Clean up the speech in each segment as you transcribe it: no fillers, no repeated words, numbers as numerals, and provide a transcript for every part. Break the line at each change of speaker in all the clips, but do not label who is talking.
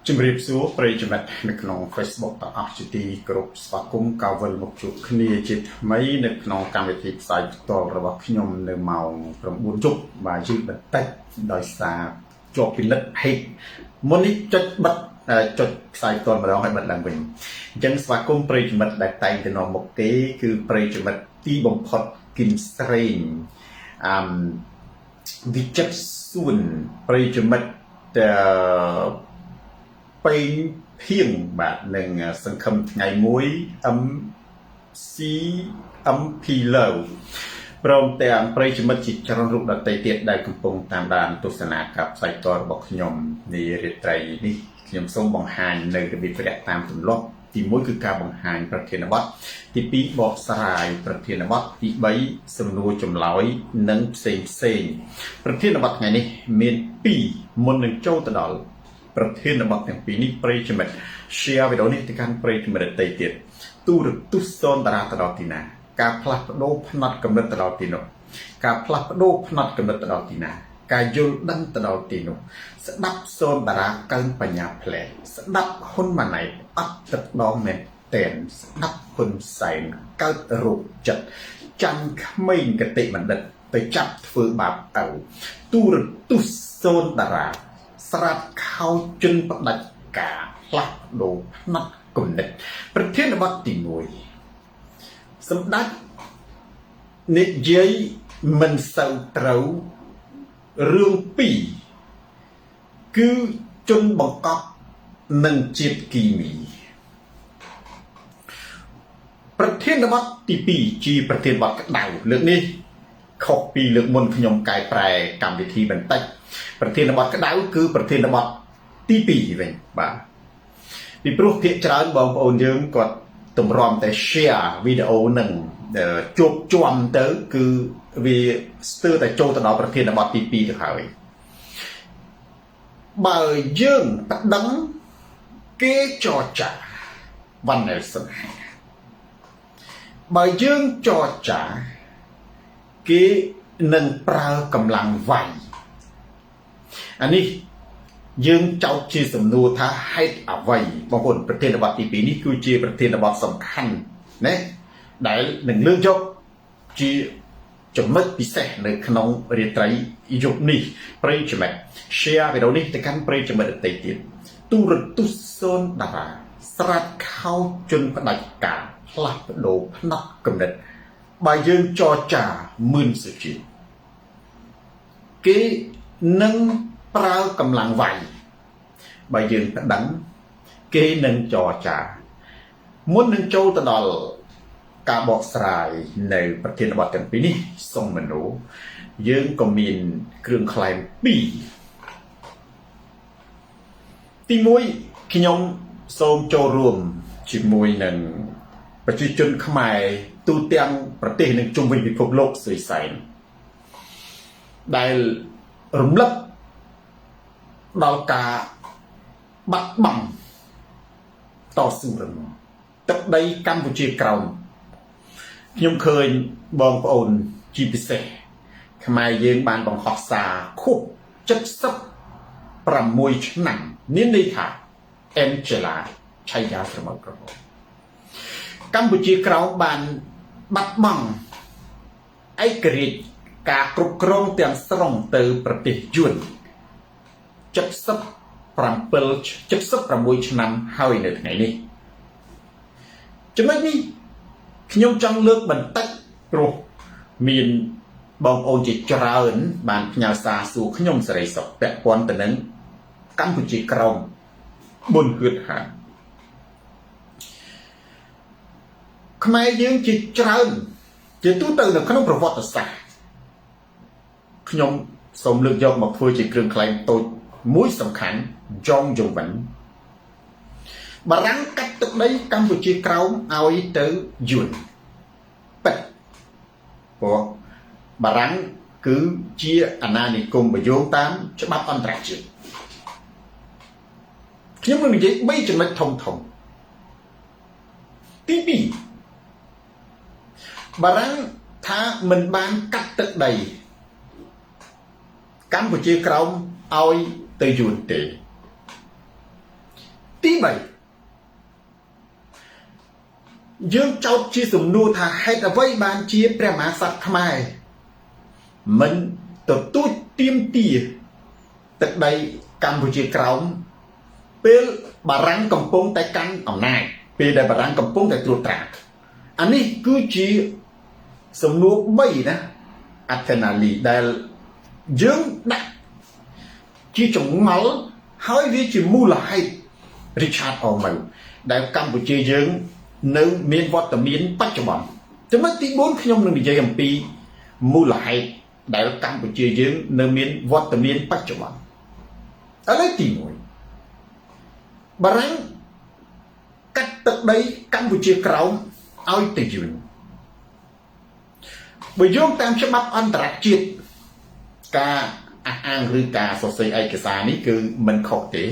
ជំរាបសួរប្រិយមិត្តនៅក្នុង Facebook ទាំងអស់ជាទីគោរពស្វាគមន៍កៅវិលមកជួបគ្នាជាថ្មីនៅក្នុងកម្មវិធីផ្សាយផ្ទាល់របស់ខ្ញុំនៅម៉ោង 9 យប់បាទយឺតបន្តិចដោយសារជាប់ពិនិត្យហេតុមុននេះចុចបិទចុចផ្សាយផ្ទាល់ម្ដងហើយបិទឡើងវិញអញ្ចឹងស្វាគមន៍ប្រិយមិត្តដែលតែងទៅនាំមុខគេគឺប្រិយមិត្តទីបំផុតគិនស្រេងវិចិត្រសួនប្រិយមិត្តពេញភៀងបាទនឹងសង្ឃឹមថ្ងៃមួយ MC លើព្រមទាំងប្រិយមិត្តជាច្រើនរូបដទៃទៀតដែលកំពុងតាមដានទស្សនាការផ្សាយផ្ទាល់របស់ខ្ញុំនារាត្រីនេះខ្ញុំសូមបង្ហាញនៅរបៀបវគ្គតាមទម្លាប់ទី1គឺការបង្ហាញប្រធានបទទី2បកស្រាយប្រធានបទទី3សំណួរចម្លើយនិងផ្សេងប្រធានបទថ្ងៃនេះមាន2មុននឹងចូលទៅដល់ប្រធានបទទាំងពីរនេះប្រិយមិត្ត share វីដេអូនេះទៅកាន់ប្រិយមិត្តដទៃទៀតទូរទស្សន៍សូនតារាទៅដល់ទីណាការផ្លាស់ប្ដូរផ្នត់កំណត់ទៅដល់ទីនោះការផ្លាស់ប្ដូរផ្នត់កំណត់ទៅដល់ទីណាការយល់ដឹងទៅដល់ទីនោះស្ដាប់សូនតារាកើនបញ្ញាផ្លែស្ដាប់ហ៊ុនម៉ាណែតអត់ទឹកដងមែនតែនស្ដាប់ហ៊ុនសែនកើតរោគចិត្តចាំក្មេងកតិបណ្ឌិតទៅចាប់ធ្វើបាបទៅទូរទស្សន៍សូនតារាស្រាប់ខោជន់ផ្ដាច់ការផ្លាស់ប្ដូរផ្នត់គំនិតប្រធានបទទី1សម្ដេចនិយាយមិនសូវត្រូវរឿង2គឺជនបង្កប់និងជាតិគីមីប្រធានបទទី2ជាប្រធានបទក្តៅលើកនេះខុសពីលើកមុនខ្ញុំកែប្រែកម្មវិធីបន្តិចប្រធានបទក្តៅគឺប្រធានបទទី2វិញបាទពីព្រោះភាគច្រើនបងប្អូនយើងគាត់តម្រាំតែ share វីដេអូនឹងជួបជាំទៅគឺវាស្ទើរតែចូលទៅដល់ប្រធានបទទី2ទៅហើយបើយើងប្តឹងគេចរចាវ៉ាន់ណែលសិនបើយើងចរចាគេនឹងប្រើកម្លាំងវាយអានេះយើងចោទជាសំណួរថាហេតុអ្វីបងប្អូនប្រធានបទទី2នេះគឺជាប្រធានបទសំខាន់ណាដែលនឹងលើកយកជាចំណុចពិសេសនៅក្នុងរាត្រីយប់នេះប្រិយមិត្ត share វីដេអូនេះទៅកាន់ប្រិយមិត្តដទៃទៀតទូរទស្សន៍សូនតារាស្រាត់ខោជន់ផ្ដាច់ការផ្លាស់ប្ដូរផ្នត់គំនិតបើយើងចរចាមឿនសុជាតិគេនឹងប្រើកម្លាំងវាយបើយើងប្តឹងគេនឹងចរចាមុននឹងចូលទៅដល់ការបកស្រាយនៅប្រធានបទទាំងពីរនេះសុំមនោយើងក៏មានគ្រឿងក្លែង2ទី1ខ្ញុំសូមចូលរួមជាមួយនឹងប្រជាជនខ្មែរទូទាំងប្រទេសនិងជុំវិញពិភពលោកស្រីសែនដែលរំលឹកដល់ការបាត់បង់តស៊ូរំទឹកដីកម្ពុជាក្រោមខ្ញុំឃើញបងប្អូនជាពិសេសខ្មែរយើងបានបង្ហោះសារខួប76ឆ្នាំមានន័យថាអេនជេឡាឆៃយ៉ាស្រមោលក្រហមកម្ពុជាក្រោមបានបាត់បង់ឯករាជ្យការគ្រប់គ្រងទាំងស្រុងទៅប្រទេសយួន76ឆ្នាំហើយនៅថ្ងៃនេះចំណុចនេះខ្ញុំចង់លើកបន្តិចព្រោះមានបងប្អូនជាច្រើនបានផ្ញើសារសួរខ្ញុំសេរីសុខពាក់ព័ន្ធទៅនឹងកម្ពុជាក្រោមបុណ្យហឿតហានខ្មែរយើងជាច្រើនជាទូទៅនៅក្នុងប្រវត្តិសាស្ត្រខ្ញុំសូមលើកយកមកធ្វើជាគ្រឿងក្លែងតូចមួយសំខាន់យ៉ងយងវិញបារាំងកាត់ទឹកដីកម្ពុជាក្រោមឲ្យទៅយួនប៉ិតព្រោះបារាំងគឺជាអាណានិគមបយោងតាមច្បាប់អន្តរជាតិខ្ញុំនឹងនិយាយ3ចំណុចធំទី2បារាំងថាមិនបានកាត់ទឹកដីកម្ពុជាក្រោមឲ្យទៅយួនទេ 3យើងចោទជាសំណួរថាហេតុអ្វីបានជាព្រះមហាក្សត្រខ្មែរមិនទទួលទាមទារទឹកដីកម្ពុជាក្រោមពេលបារាំងកំពុងតែកាន់អំណាចពេលដែលបារាំងកំពុងតែត្រួតត្រាអានេះគឺជាសំណួរ3ណាអត្ថនាលីដែលយើងដាក់ជាចងល់ហើយវាជាមូលហេតុ Richard Orwell ដែលកម្ពុជាយើងនៅមានវត្តមានបច្ចុប្បន្នចំណុចទី4ខ្ញុំនឹងនិយាយអំពីមូលហេតុដែលកម្ពុជាយើងនៅមានវត្តមានបច្ចុប្បន្នឥឡូវទី1បារាំងកាត់ទឹកដីកម្ពុជាក្រោមឲ្យទៅយួនបើយោងតាមច្បាប់អន្តរជាតិការអះអាងឬការសរសេរឯកសារនេះគឺមិនខុសទេ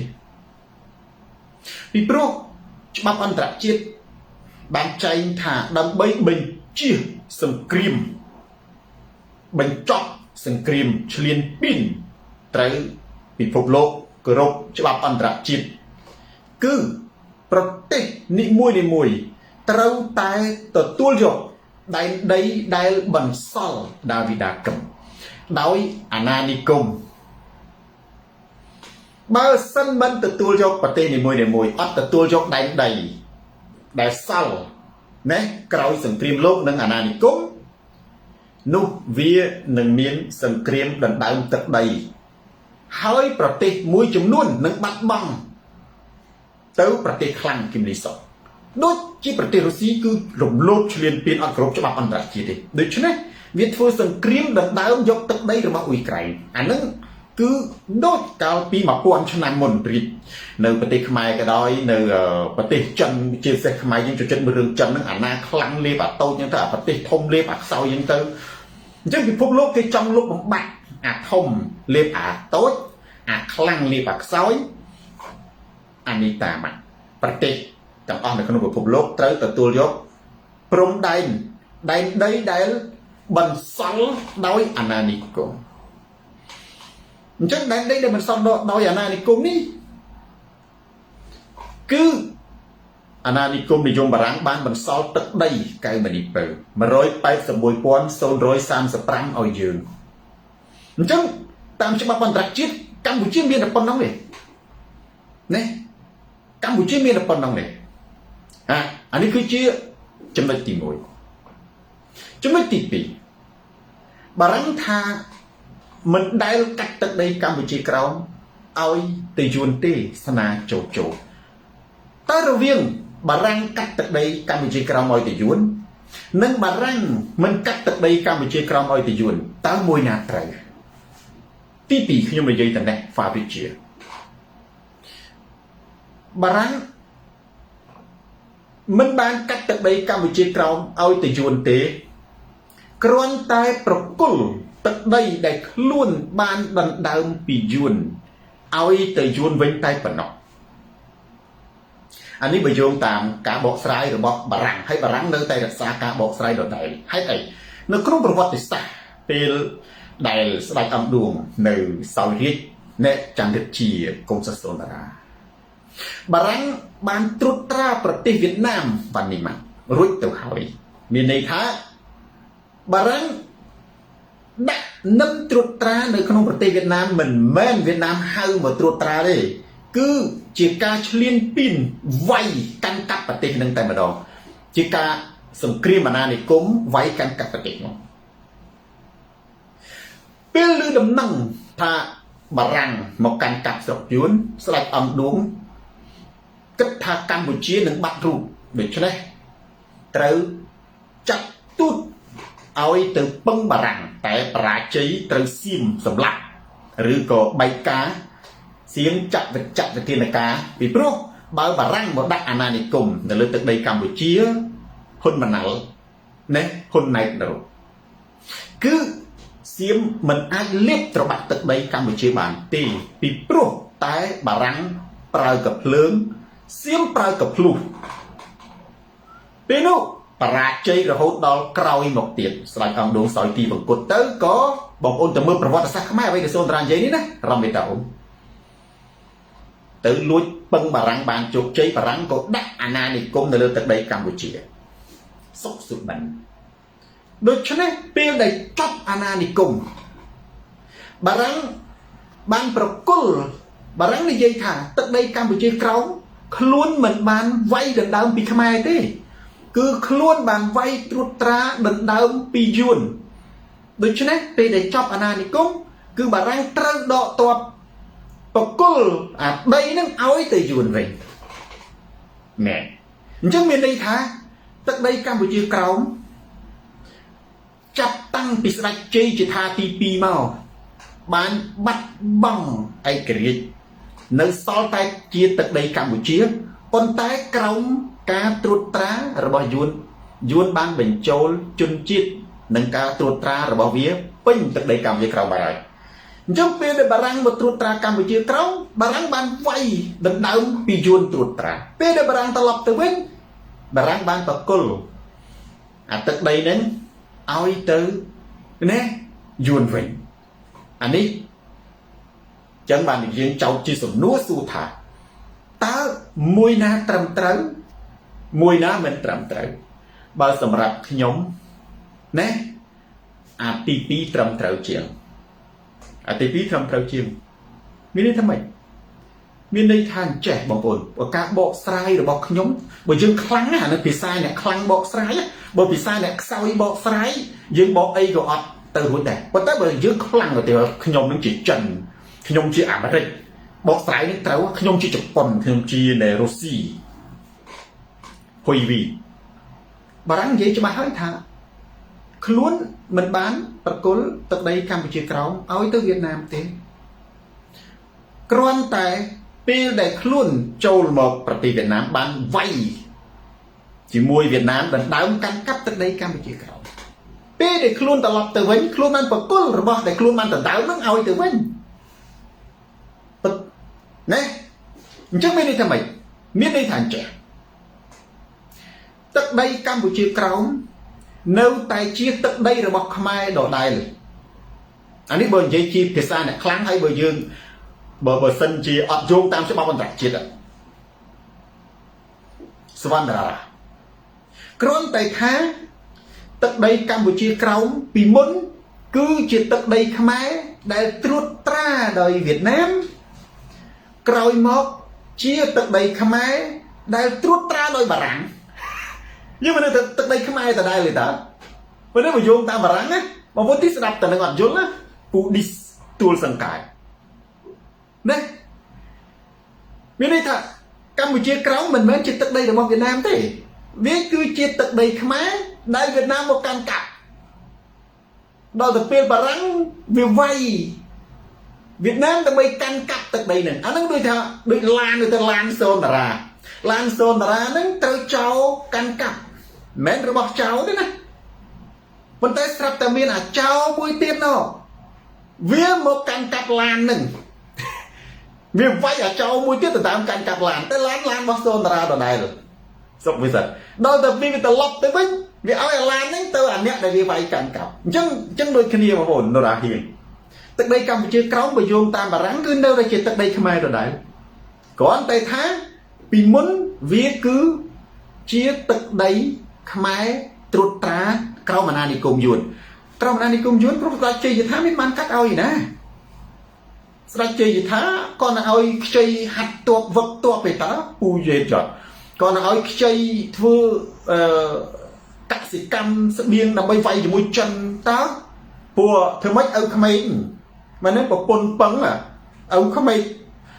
ពីព្រោះច្បាប់អន្តរជាតិបានចែងថាដើម្បីបញ្ជៀសសង្គ្រាមបញ្ចប់សង្គ្រាមឈ្លានពានត្រូវពិភពលោកគោរពច្បាប់អន្តរជាតិគឺប្រទេសនីមួយៗត្រូវតែទទួលយកដែនដីដែលបន្សល់ដាវីដាកឹមដោយអាណានិគមបើសិនមិនទទួលយកប្រទេសនីមួយៗអត់ទទួលយកដែនដីដែលសល់ណាក្រោយសង្គ្រាមលោកនិងអាណានិគមនោះវានឹងមានសង្គ្រាមដណ្ដើមទឹកដីហើយប្រទេសមួយចំនួននឹងបាត់បង់ទៅប្រទេសខ្លាំងគីមលីសុតដូចជាប្រទេសរុស្ស៊ីគឺរំលោភឈ្លានពានអត់គោរពច្បាប់អន្តរជាតិទេដូច្នេះវាធ្វើសង្គ្រាមដណ្ដើមយកទឹកដីរបស់អ៊ុយក្រែនអានឹងគឺដូចកាលពី1000ឆ្នាំមុនព្រាបនៅប្រទេសខ្មែរក៏ដោយនៅប្រទេសចិនជាពិសេសខ្មែរយើងចូលចិត្តមើលរឿងចិនហ្នឹងអាណាខ្លាំងលេបអាតូចហ្នឹងទៅអាប្រទេសធំលេបអាខ្សោយហ្នឹងទៅអញ្ចឹងពិភពលោកគេចង់លុបបំបាត់អាធំលេបអាតូចអាខ្លាំងលេបអាខ្សោយអានេះតាមប្រទេសទាំងអស់នៅក្នុងពិភពលោកត្រូវទទួលយកព្រំដែនដីដែលបន្សល់ដោយអាណានិគមអញ្ចឹងដែនដីដែលបន្សល់ដោយអាណានិគមនេះគឺអាណានិគមនិយមបារាំងបានបន្សល់ទឹកដីកៅមនីពៅ 181,035 ឲ្យយើងអញ្ចឹងតាមច្បាប់អន្តរជាតិកម្ពុជាមានតែប៉ុណ្ណឹងទេណាកម្ពុជាមានតែប៉ុណ្ណឹងទេអានេះគឺជាចំណុចទី1ចំណុចទី2បារាំងថាមិនដែលកាត់ទឹកដីកម្ពុជាក្រោមឲ្យទៅយួនទេស្នាចូលតើរវាងបារាំងកាត់ទឹកដីកម្ពុជាក្រោមឲ្យទៅយួននិងបារាំងមិនកាត់ទឹកដីកម្ពុជាក្រោមឲ្យទៅយួនតើមួយណាត្រូវទី2ខ្ញុំនិយាយតែនេះហ្វាវិជាបារាំងមិនបានកាត់ទឹកដីកម្ពុជាក្រោមឲ្យទៅយួនទេគ្រាន់តែប្រគល់ទឹកដីដែលខ្លួនបានដណ្ដើមពីយួនឲ្យទៅយួនវិញតែប៉ុណ្ណោះអានេះបើយោងតាមការបកស្រាយរបស់បារាំងហើយបារាំងនៅតែរក្សាការបកស្រាយដដែលហេតុអីនៅក្នុងប្រវត្តិសាស្ត្រពេលដែលស្ដេចអង្គឌួងនៅសោយរាជអ្នកចន្ទរិទ្ធជាកុម្ពសិទ្ធិសុនតារាបារាំងបានត្រួតត្រាប្រទេសវៀតណាមបាននេះមករួចទៅហើយមានន័យថាបារាំងដាក់នឹមត្រួតត្រានៅក្នុងប្រទេសវៀតណាមមិនមែនវៀតណាមហៅមកត្រួតត្រាទេគឺជាការឈ្លានពានវាយកាន់កាប់ប្រទេសនឹងតែម្ដងជាការសង្គ្រាមអាណានិគមវាយកាន់កាប់ប្រទេសនោះពេលឮដំណឹងថាបារាំងមកកាន់កាប់ស្រុកយួនស្ដេចអង្គឌួងគិតថាកម្ពុជានឹងបាត់រូបដូច្នេះត្រូវចាត់ទូតឲ្យទៅពឹងបារាំងតែបរាជ័យត្រូវសៀមសម្លាប់ឬក៏បែកការសៀមចាត់វិធានការពីព្រោះបើបារាំងមកដាក់អាណានិគមនៅលើទឹកដីកម្ពុជាហ៊ុនម៉ាណែលណាហ៊ុនណែតទៅគឺសៀមមិនអាចលាបត្របាក់ទឹកដីកម្ពុជាបានទេពីព្រោះតែបារាំងប្រើកាភ្លើងសៀមប្រើកាភ្លុះពេលនោះបរាជ័យរហូតដល់ក្រោយមកទៀតស្ដេចអង្គឌួងសោយទីបង្គត់ទៅក៏បងប្អូនទៅមើលប្រវត្តិសាស្ត្រខ្មែរអ្វីដែលសូនតារានិយាយនេះណារំមេតាអ៊ុំ tới lúi bưng bà răng bàn chụp chơi bà răng có đắc anh này cũng là từ đây Campuchia sốc sự bệnh đôi cho nên bây đây chóp anh này cùng bà răng ban bà răng đi dây thả từ đây Campuchia kéo luôn mình bàn vay đừng đau bị Khmer thế cứ luôn bàn vay trút tra đừng đau bị yuan đôi cho nên bây đây chóp anh này cũng cứ bà răng trâu đọ toạp đây nó áo từ yuan về nè chứ miền đây thả từ đây Campuchia kéo chặt tăng bị sạch chơi chỉ tha tí pi màu bán bắt bằng ai kể nơi sau tay chia từ đây Campuchia con tay còng cá trút trá rồi bao yuan ban bình châu chun chiết nâng cá trút trá rồi bao vía pin từ đây Campuchia kéo bài trong phía đây bà răng một trút trá Campuchia kéo bà răng ban vay đừng đau pi yuan trút trá phía đây bà răng tập từ bên bà răng ban tập cul từ đây đến ai từ nè yuan về anh ấy chẳng bàn được riêng cháu chỉ số núa su thả ta mùi ná trầm trấu mùi ná mình trầm trấu bao sầm rạp nhóm nè tí tí trầm trấu chiếng tí tí trầm trấu chiếng mình đi thăm mày mình đây than trẻ bằng ổn và cả bộ sai rồi bọc nhóm bởi dương khăn hả nó bị sai nè khăn bộ sai bởi vì sai nè sau đi bộ sai dương bộ ấy rồi ọt từ hồi này và tới bởi dương khăn rồi thì nhóm nó chỉ trần nhóm chỉ ảm ở đây bộ sai nó trấu nhóm chỉ chụp quần nhóm chỉ nè Rossi hồi vì bà răng dễ cho bà hỏi thả luôn mình bán bật cố từ đây Campuchia kéo áo tới Việt Nam thế còn tạiពេលដែលខ្លួនចូលមកប្រទេសវៀតណាមបានវាយជាមួយវៀតណាមដណ្ដើមកាន់កាប់ទឹកដីកម្ពុជាក្រោមពេលដែលខ្លួនត្រឡប់ទៅវិញខ្លួនបានបកគលរបស់ដែលខ្លួនបានដណ្ដើមនឹងឲ្យទៅវិញណែអញ្ចឹងមានន័យថាម៉េចមានន័យថាអញ្ចឹងទឹកដីកម្ពុជាក្រោមនៅតែជាទឹកដីរបស់ខ្មែរដដែលអានេះបើនិយាយជាភាសាអ្នកខ្លាំងហើយបើយើងបើសិនជាអត់យោងតាមច្បាប់អន្តរជាតិស្វណ្ណរាគ្រាន់តែថាទឹកដីកម្ពុជាក្រោមពីមុនគឺជាទឹកដីខ្មែរដែលត្រួតត្រាដោយវៀតណាមក្រោយមកជាទឹកដីខ្មែរដែលត្រួតត្រាដោយបារាំងយើងមិនទៅទឹកដីខ្មែរដដែលទេតើបើនេះបើយោងតាមបារាំងណាបងប្អូនទីស្ដាប់តែនឹងអត់យល់ណាពូឌីសទួលសង្កែណែមានន័យថាកម្ពុជាក្រោមមិនមែនជាទឹកដីរបស់វៀតណាមទេវាគឺជាទឹកដីខ្មែរដែលវៀតណាមមកកាន់កាប់ដល់ទៅពេលបារាំងវាវាយវៀតណាមដើម្បីកាន់កាប់ទឹកដីហ្នឹងអាហ្នឹងដូចថាដូចឡានទៅឡានសូនតារាហ្នឹងត្រូវចោលកាន់កាប់មិនមែនរបស់ចោលទេណាប៉ុន្តែស្រាប់តែមានអាចោលមួយទៀតណោះវាមកកាន់កាប់ឡានហ្នឹងវាវាយអាចោលមួយទៀតទៅតាមកាន់កាប់ឡានតែឡានរបស់សូនតារាដដែលសុកវិសិទ្ធដល់ទៅវាត្រឡប់ទៅវិញវាឲ្យអាឡានហ្នឹងទៅអាអ្នកដែលវាវាយកាន់កាប់អញ្ចឹងដូចគ្នាបងប្អូននរាហៀងទឹកដីកម្ពុជាក្រោមបើយោងតាមបារាំងគឺនៅតែជាទឹកដីខ្មែរដដែលគ្រាន់តែថាពីមុនវាគឺជាទឹកដីខ្មែរត្រួតត្រាក្រមអាណានិគមយួនក្រមអាណានិគមយួនព្រោះស្ដេចជ័យយថាមានបានកាត់ឲ្យណាស្ដេចជ័យយថាគាត់នឹងឲ្យខ្ចីហាត់ទ័ពវឹកទ័ពទៅតើពូយេចត់គាត់នឹងឲ្យខ្ចីធ្វើកសិកម្មស្បៀងដើម្បីវាយជាមួយចិនតើព្រោះធ្វើម៉េចឲ្យក្មេងមិនហ្នឹងប្រពន្ធពឹងឲ្យក្មេង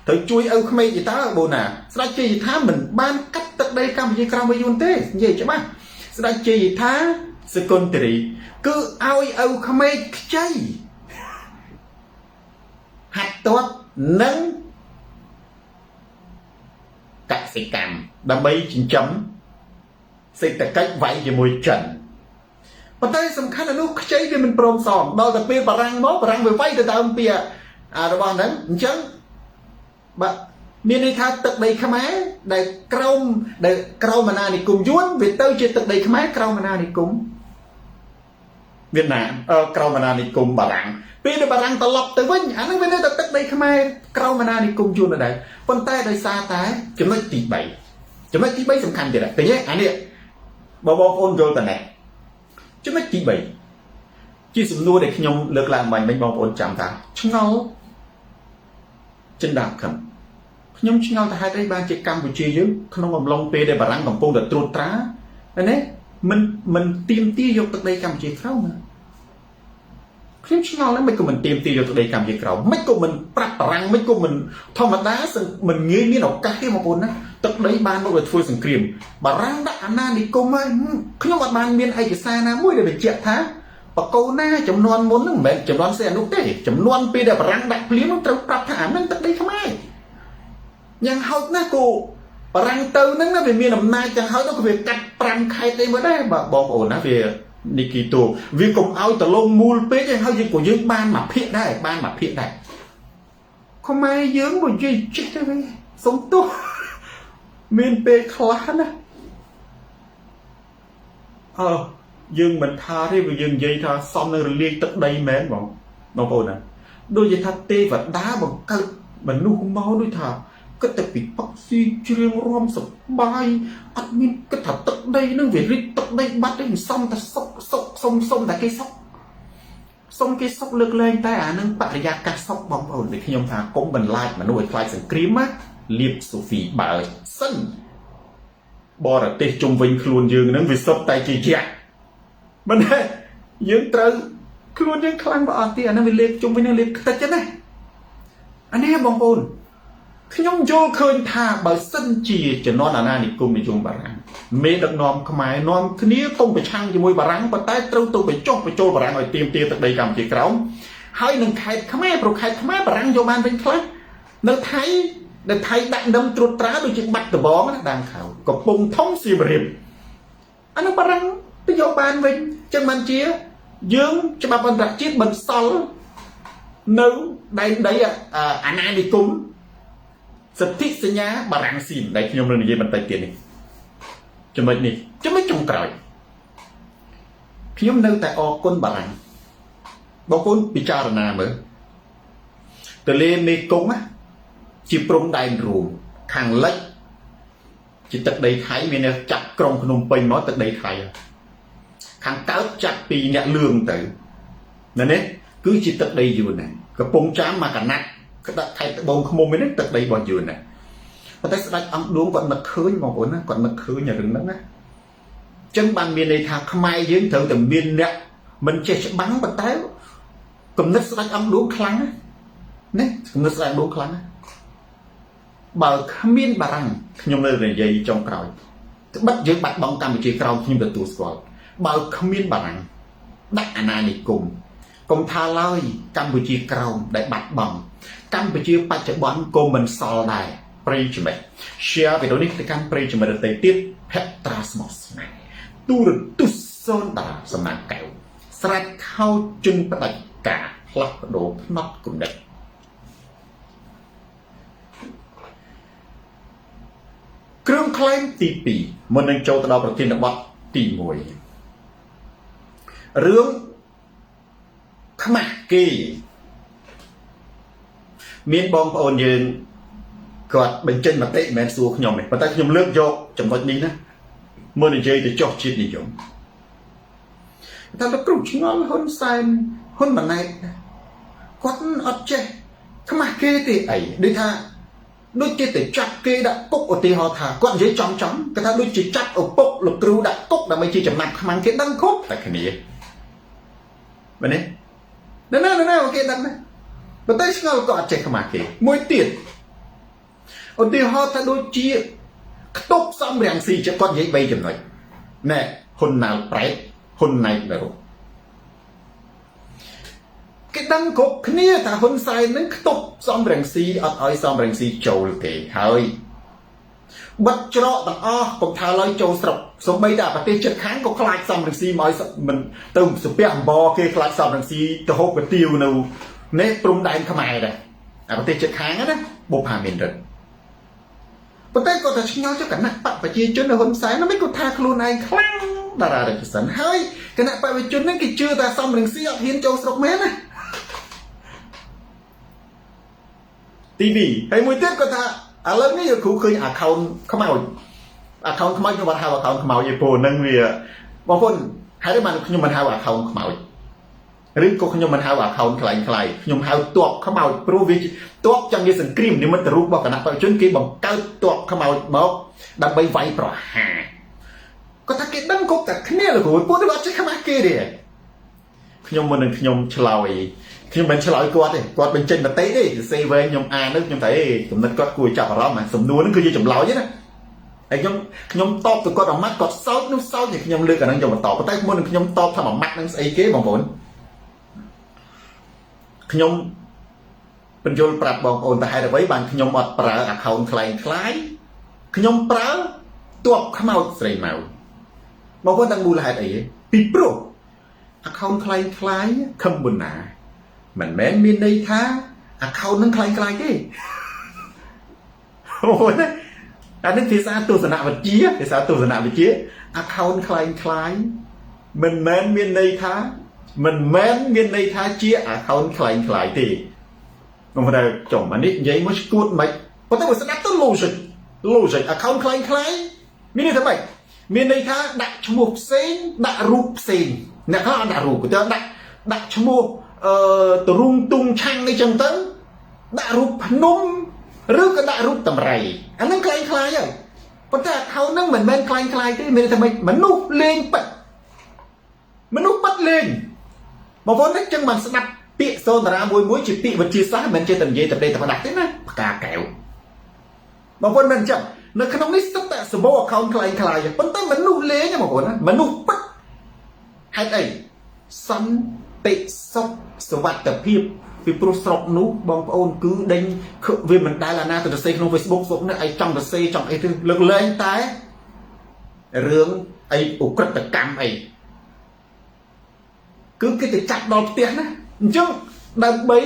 ត្រូវជួយឲ្យក្មេងយតាបូណាស្ដេចជ័យយថាមិនបានកាត់ទឹកដីកម្ពុជាក្រោមយួនទេនិយាយច្បាស់ស្ដេចជ័យយថាសកុនតរីគឺឲ្យក្មេងខ្ចីហាត់ទ័ពនិងកសិកម្មដើម្បីចិញ្ចឹមសេដ្ឋកិច្ចវាយជាមួយចិនប៉ុន្តែសំខាន់ណាស់នោះខ្ចីវាមិនព្រមសមដល់តែពេលបារាំងមកបារាំងវាវាយទៅតាមពីរបស់ហ្នឹងអញ្ចឹងបាទមានន័យថាទឹកដីខ្មែរដែលក្រោមអាណានិគមយួនវាទៅជាទឹកដីខ្មែរក្រោមអាណានិគមវៀតណាមក្រោមអាណានិគមបារាំង ពេលដែលបារាំងត្រឡប់ទៅវិញអានឹងវានៅតែទឹកដីខ្មែរក្រោមអាណានិគមយួននៅដែរប៉ុន្តែដោយសារតែចំណុចទី3សំខាន់ទៀតឃើញទេអានេះបងប្អូនយល់តើណែចំណុចទី3ជាសំណួរដែលខ្ញុំលើកឡើងមិញបងប្អូនចាំថាឆ្ងល់ចិនដាខឹមខ្ញុំឆ្ងល់ថាហេតុអីបានជាកម្ពុជាយើងក្នុងអំឡុងពេលដែលបារាំងកំពុងតែត្រួតត្រាណាមិនទៀមទាយកទឹកដីកម្ពុជាក្រោមណាខ្ញុំឆ្ងល់ហ្នឹងមិនក៏មិនទៀមទាយកទឹកដីកម្ពុជាក្រោមមិនក៏មិនប្រាប់បារាំងមិនក៏មិនធម្មតាមិនងាយមានឱកាសទេបងប្អូនណាទឹកដីបានមកធ្វើសង្គ្រាមបារាំងដាក់អាណានិគមហើយខ្ញុំអត់បានមានឯកសារណាមួយដែលបញ្ជាក់ថាបកូនណាចំនួនមុនហ្នឹងមិនមែនចំនួនសេអនុទេចំនួនពេលដែលបារាំងដាក់ភ្លាមហ្នឹងត្រូវប្រាប់ថាអាហ្នឹងទឹកដីខ្មែរយ៉ាងហោចណាស់គូបារាំងទៅហ្នឹងណាវាមានអំណាចយ៉ាងហោចទៅក៏វាកាត់5ខេត្តអីមកដែរបងប្អូនណាវានេះគីតូវាកុំឲ្យតលងមូលពេកហើយយើងបានមកភាកដែរខ្មែរយើងមកនិយាយចេះទៅវិញសុំទោសមានពេលខ្លះណាយើងមិនថាទេវាយើងនិយាយថាសំនឹងរលាយទឹកដីមែនបងប្អូនណាដូចជាថាទេវតាបង្កើតមនុស្សមកដូចថាគិតតែពីផឹកស៊ីជ្រៀងរំសបាយអត់មានគិតថាទឹកដីនឹងវារិចទឹកដីបាត់ទេសំតែសុំតែគេសុំគេសុកលើកលែងតែអានឹងបរិយាកាសសុកបងប្អូនដូចខ្ញុំថាកុំបន្លាចមនុស្សឲ្យខ្លាចសង្គ្រាមណាលៀបសូហ្វីបើសិនបរទេសជុំវិញខ្លួនយើងនឹងវាសុទ្ធតែជាយៈមិនទេយើងត្រូវខ្លួនយើងខ្លាំងបើអត់ទេអានឹងវាលេបជុំវិញនឹងលេបខ្ទេចចឹងណាអានេះបងប្អូនខ្ញុំយល់ឃើញថាបើសិនជាជំនាន់អាណានិគមនិយមបារាំងមេដឹកនាំខ្មែរនាំគ្នាកុំប្រឆាំងជាមួយបារាំងប៉ុន្តែត្រូវទៅបញ្ចុះបញ្ចូលបារាំងឲ្យទៀមទាទឹកដីកម្ពុជាក្រោមហើយនឹងខេត្តខ្មែរប្រខេត្តខ្មែរបារាំងយកបានវិញខ្លះនៅថៃដាក់នឹមត្រួតត្រាដូចជាបាត់ដបងណាដាងខៅកំពង់ធំសៀមរាបអានោះបារាំងទៅយកបានវិញចឹងបានជាយើងច្បាប់អន្តរជាតិបន្សល់នៅដែនដីអាណានិគមសិទ្ធិសញ្ញាបារាំងស៊ីមដែលខ្ញុំនឹងនិយាយបន្តិចទៀតនេះចំណុចនេះចំណុចចុងក្រោយខ្ញុំនៅតែអរគុណបារាំងបងប្អូនពិចារណាមើលទន្លេមេគង្គជាព្រំដែនរួមខាងលិចជាទឹកដីថៃមានចាប់ក្រុងភ្នំពេញមកទឹកដីថៃខាងកើតចាប់ពីអ្នកលឿងទៅនេះគឺជាទឹកដីយួនណាកំពង់ចាមមកកណាត់ក្តាក់ខេត្តត្បូងឃ្មុំនេះទឹកដីរបស់យួនណាប៉ុន្តែស្ដេចអង្គឌួងគាត់នឹកឃើញបងប្អូនណាគាត់នឹកឃើញរឿងហ្នឹងណាចឹងបានមានន័យថាខ្មែរយើងត្រូវតែមានអ្នកមិនចេះច្បាំងប៉ុន្តែគំនិតស្ដេចអង្គឌួងខ្លាំងណាគំនិតស្ដេចអង្គឌួងខ្លាំងណាបើគ្មានបារាំងខ្ញុំនៅនិយាយចុងក្រោយត្បិតយើងបាត់បង់កម្ពុជាក្រោមខ្ញុំទទួលស្គាល់បើគ្មានបារាំងដាក់អាណានិគមកុំថាឡើយកម្ពុជាក្រោមដែលបាត់បង់កម្ពុជាបច្ចុប្បន្នក៏មិនសល់ដែរប្រិយមិត្ត share វីដេអូនេះទៅកាន់ប្រិយមិត្តដទៃទៀតភក្ត្រាស្មោះស្ម័គ្រទូរទស្សន៍សូនតាសំណាងកែវស្រេចខោជន់ផ្ដាច់ការផ្លាស់ប្ដូរផ្នត់គំនិតគ្រឿងក្លែងទី2មុននឹងចូលទៅដល់ប្រធានបទទី1រឿងខ្មាស់គេមានបងប្អូនយើងគាត់បញ្ចេញមតិមិនមែនសួរខ្ញុំទេប៉ុន្តែខ្ញុំលើកយកចំណុចនេះណាមុននិយាយទៅចោះជាតិនិយមតែលោកគ្រូឆ្ងល់ហ៊ុនសែនហ៊ុនម៉ាណែតគាត់អត់ចេះខ្មាស់គេទេអីដូចថាដូចជាទៅចាប់គេដាក់គុកឧទាហរណ៍ថាគាត់និយាយចំគាត់ថាដូចជាចាប់ឪពុកលោកគ្រូដាក់គុកដើម្បីជាចំណាប់ខ្មាំងគេដឹងគ្រប់តែគ្នាមែនទេណាគេដឹងណាប៉ុន្តែឆ្ងល់ក៏អត់ចេះខ្មាស់គេមួយទៀតឧទាហរណ៍ថាដូចជាខ្ទប់សំរាំងស៊ីគាត់និយាយ3ចំណុចណែហ៊ុនណៅប្រែកហ៊ុនណៃនរោគេដឹងគ្រប់គ្នាថាហ៊ុនសែននឹងខ្ទប់សំរាំងស៊ីអត់ឲ្យសំរាំងស៊ីចូលទេហើយបិទច្រកទាំងអស់កុំថាឡើយចូលស្រុកសូម្បីតែប្រទេសជិតខាងក៏ខ្លាចសំរងស៊ីមកឲ្យមិនទៅសុភ័ក្រអំបរគេខ្លាចសំរងស៊ីទៅហូបកាទៀវនៅនេះព្រំដែនខ្មែរដែរអាប្រទេសជិតខាងណាបុប្ផាមានរិទ្ធប៉ុន្តែគាត់ថាឆ្ងល់ចុះគណៈបកប្រជាជននៅហ៊ុនសែនមិនគាត់ថាខ្លួនឯងខ្លាំងតារារដ្ឋសិនហើយគណៈបកប្រជាជនហ្នឹងគេជឿថាសំរងស៊ីអត់ហ៊ានចូលស្រុកមែនណា TV ហើយមួយទៀតគាត់ថាឥឡូវនេះគ្រូឃើញ account ខ្មោច account ខ្មោចខ្ញុំបាត់ហៅ account ខ្មោចឯព្រោះនឹងវាបងប្អូនហើយបានខ្ញុំមិនហៅ account ខ្មោចឬក៏ខ្ញុំមិនហៅ account ខ្លាំងខ្ញុំហៅតបខ្មោចព្រោះវាតបចង់និយាយសង្គ្រាមនិមិត្តរូបរបស់គណៈបព្វជិជនគេបង្កើតតបខ្មោចមកដើម្បីវាយប្រហារគាត់ថាគេដឹងគ្រប់តែគ្នាលោកគ្រូពួកនេះអត់ចេះខ្មាស់គេទេខ្ញុំមុននឹងខ្ញុំឆ្លើយខ្ញុំមិនឆ្លើយគាត់ទេគាត់បញ្ចេញមតិទេសេវែងខ្ញុំអាននឹងខ្ញុំថាគំនិតគាត់គួរចាប់អារម្មណ៍សំណួរហ្នឹងគឺជាចម្លើយណាហើយខ្ញុំតបទៅគាត់មួយម៉ាត់គាត់សោកនោះសោកតែខ្ញុំលើកអាហ្នឹងយកបន្តប៉ុន្តែមុននឹងខ្ញុំតបថាមួយម៉ាត់នឹងស្អីគេបងប្អូនខ្ញុំបញ្យល់ប្រាប់បងប្អូនតែហេតុអ្វីបានខ្ញុំអត់ប្រើ account ខ្លាំងខ្ញុំប្រើតបខ្មោចស្រីម៉ៅបងប្អូនដឹងមូលហេតុអីពីព្រោះ account ខ្លាំងខំបុណាមិនមែនមានន័យថា account នឹងខ្លាំងទេអូយអានេះភាសាទស្សនវិជ្ជា account ខ្លាំងមិនមែនមានន័យថាជា account ខ្លាំងទេខ្ញុំថាចំអានេះនិយាយមកស្គួតមិនប៉ុន្តែវាស្ដាប់ទៅ logic account ខ្លាំងមានន័យថាម៉េចមានន័យថាដាក់ឈ្មោះផ្សេងដាក់រូបផ្សេងអ្នកខ្លះអត់ដាក់រូបទៅដាក់ឈ្មោះទរុងទុងឆាំងអីចឹងទៅដាក់រូបភ្នំឬក៏ដាក់រូបតម្រៃអាហ្នឹងខ្លាំងហើយប៉ុន្តែ account ហ្នឹងមិនមែនខ្លាំងទេមានន័យថាម៉េចមនុស្សលេងប៉ិតលេងបងប្អូននេះចឹងបានស្ដាប់ពាក្យសូនតារាមួយជាពាក្យវិទ្យាសាស្ត្រមិនចេះតែនិយាយតែផ្ដាស់ទេណាផ្កាកែវបងប្អូនមិនចឹងនៅក្នុងនេះស្ទើរតែសម្បូរ account ខ្លាំងប៉ុន្តែមនុស្សលេងបងប្អូនណាមនុស្សប៉ិតហេតុអីសន្តិសុខសុវត្ថិភាពពីព្រោះស្រុកនោះបងប្អូនគឺដេញវាមិនដែលអាណាទៅសរសេរក្នុង Facebook ស្រុកនេះឯងចង់សរសេរចង់អីទៅលើកលែងតែរឿងអីឧក្រិដ្ឋកម្មអីគឺគេទៅចាត់ដល់ផ្ទះណាអញ្ចឹងដើម្បី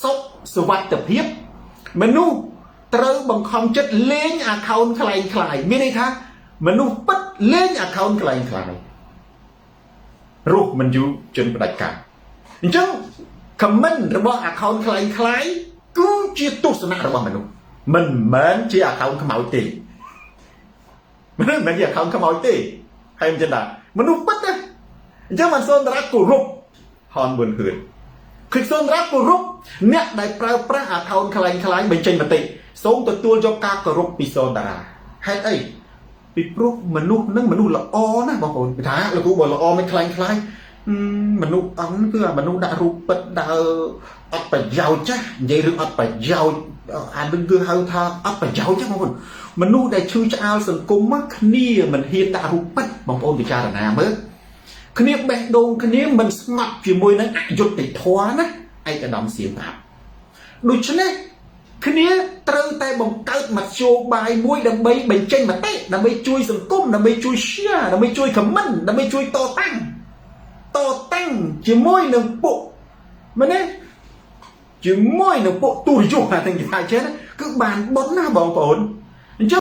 សុខសុវត្ថិភាពមនុស្សត្រូវបង្ខំចិត្តលេង account ខ្លាំងមានន័យថាមនុស្សពិតលេង account ខ្លាំងរស់មិនយូរជន់ផ្ដាច់ការអញ្ចឹង comment របស់ account ខ្លាំងគឺជាទស្សនៈរបស់មនុស្សមិនមែនជា account ខ្មោចទេមិនមែនជា account ខ្មោចទេហើយមិនចឹងដែរមនុស្សពិតណាអញ្ចឹងមិនសូនតារាគោរពហនប៊ុនហឿនគឺសូនតារាគោរពអ្នកដែលប្រើប្រាស់ account ខ្លាំងបញ្ចេញមតិសូមទទួលយកការគោរពពីសូនតារាហេតុអីពីព្រោះមនុស្សនឹងមនុស្សល្អណាបងប្អូនថាលោកគ្រូបើល្អមិនខ្លាំងមនុស្សអង្គគឺមនុស្សដាក់រូបពិតដើរអត់ប្រយោជន៍ចាស់និយាយរឿងអត់ប្រយោជន៍អានឹងគឺហៅថាអត់ប្រយោជន៍ចាស់បងប្អូនមនុស្សដែលឈឺឆ្អាលសង្គមគ្នាមិនហ៊ានដាក់រូបពិតបងប្អូនពិចារណាមើលគ្នាបេះដូងគ្នាមិនស្ងប់ជាមួយនឹងអយុត្តិធម៌ណាឯកឧត្តមសៀមប្រាប់ដូច្នេះគ្នាត្រូវតែបង្កើតមធ្យោបាយមួយដើម្បីបញ្ចេញមតិដើម្បីជួយសង្គមដើម្បីជួយ share ដើម្បីជួយ comment ដើម្បីជួយតតាំងជាមួយនឹងពួកមែនទេជាមួយនឹងពួកទូរយុទ្ធតែគេថាចេះគឺបានបុណ្យណាបងប្អូន